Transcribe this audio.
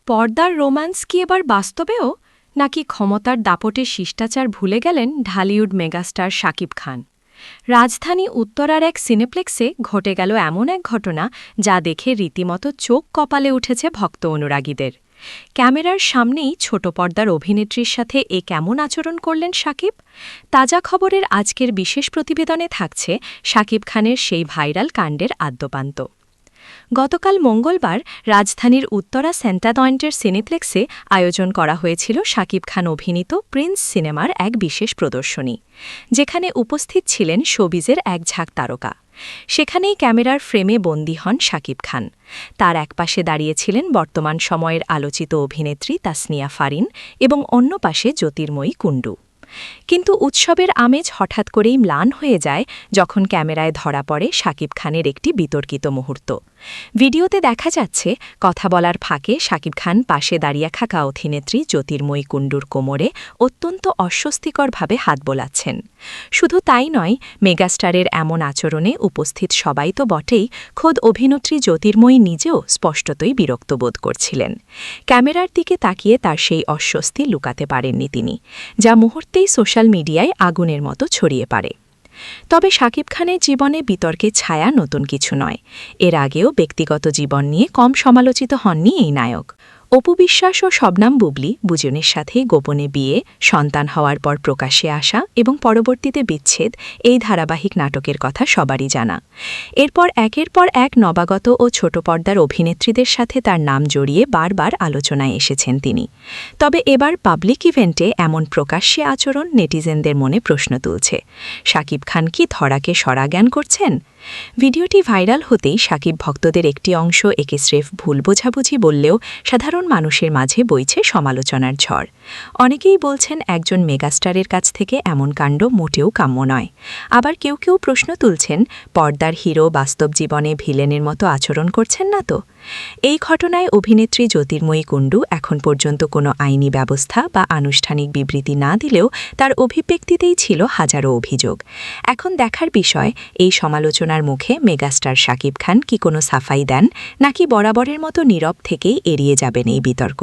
পর্দার রোম্যান্স কি এবার বাস্তবেও, নাকি ক্ষমতার দাপটে শিষ্টাচার ভুলে গেলেন ঢালিউড মেগাস্টার শাকিব খান? রাজধানী উত্তরার এক সিনেপ্লেক্সে ঘটে গেল এমন এক ঘটনা যা দেখে রীতিমতো চোখ কপালে উঠেছে ভক্ত অনুরাগীদের। ক্যামেরার সামনেই ছোট পর্দার অভিনেত্রীর সাথে এ কেমন আচরণ করলেন শাকিব? তাজা খবরের আজকের বিশেষ প্রতিবেদনে থাকছে শাকিব খানের সেই ভাইরাল কাণ্ডের আদ্যোপান্ত। গতকাল মঙ্গলবার রাজধানীর উত্তরা সেন্টাডয়েন্টের সিনেপ্লেক্সে আয়োজন করা হয়েছিল শাকিব খান অভিনীত প্রিন্স সিনেমার এক বিশেষ প্রদর্শনী, যেখানে উপস্থিত ছিলেন শোবিজের এক ঝাঁক তারকা। সেখানেই ক্যামেরার ফ্রেমে বন্দী হন শাকিব খান। তার একপাশে দাঁড়িয়েছিলেন বর্তমান সময়ের আলোচিত অভিনেত্রী তাসনিয়া ফারিন এবং অন্য পাশে জ্যোতির্ময়ী কুণ্ডু। কিন্তু উৎসবের আমেজ হঠাৎ করেই ম্লান হয়ে যায় যখন ক্যামেরায় ধরা পড়ে শাকিব খানের একটি বিতর্কিত মুহূর্ত। ভিডিওতে দেখা যাচ্ছে কথা বলার ফাঁকে শাকিব খান পাশে দাঁড়িয়ে থাকা অভিনেত্রী জ্যোতির্ময়ী কুণ্ডুর কোমরে অত্যন্ত অস্বস্তিকরভাবে হাত বোলাচ্ছেন। শুধু তাই নয়, মেগাস্টারের এমন আচরণে উপস্থিত সবাই তো বটেই, খোদ অভিনেত্রী জ্যোতির্ময়ী নিজেও স্পষ্টতই বিরক্ত বোধ করছিলেন। ক্যামেরার দিকে তাকিয়ে তার সেই অস্বস্তি লুকাতে পারেননি তিনি, যা মুহূর্তেই সোশ্যাল মিডিয়ায় আগুনের মতো ছড়িয়ে পড়ে। তবে শাকিব খানের জীবনে বিতর্কের ছায়া নতুন কিছু নয়। এর আগেও ব্যক্তিগত জীবন নিয়ে কম সমালোচিত হননি এই নায়ক। অপু বিশ্বাস ও শবনাম বুবলি দুজনের সাথেই গোপনে বিয়ে, সন্তান হওয়ার পর প্রকাশ্যে আসা এবং পরবর্তীতে বিচ্ছেদ, এই ধারাবাহিক নাটকের কথা সবারই জানা। এরপর একের পর এক নবাগত ও ছোট পর্দার অভিনেত্রীদের সাথে তার নাম জড়িয়ে বারবার আলোচনায় এসেছেন তিনি। তবে এবার পাবলিক ইভেন্টে এমন প্রকাশ্যে আচরণ নেটিজেনদের মনে প্রশ্ন তুলছে। শাকিব খান কি ধরাকে সরাজ্ঞান করছেন? ভিডিওটি ভাইরাল হতেই শাকিব ভক্তদের একটি অংশ একে স্রেফ ভুল বোঝাবুঝি বললেও সাধারণ মানুষের মাঝে বইছে সমালোচনার ঝড়। অনেকেই বলছেন একজন মেগাস্টারের কাছ থেকে এমন কাণ্ড মোটেও কাম্য নয়। আবার কেউ কেউ প্রশ্ন তুলছেন, পর্দার হিরো বাস্তব জীবনে ভিলেনের মতো আচরণ করছেন না তো? এই ঘটনায় অভিনেত্রী জ্যোতির্ময়ী কুণ্ডু এখন পর্যন্ত কোনো আইনি ব্যবস্থা বা আনুষ্ঠানিক বিবৃতি না দিলেও তার অভিব্যক্তিতেই ছিল হাজারো অভিযোগ। এখন দেখার বিষয়, এই সমালোচনার মুখে মেগাস্টার শাকিব খান কি কোনো সাফাই দেন, নাকি বরাবরের মতো নীরব থেকেই এড়িয়ে যাবেন এই বিতর্ক।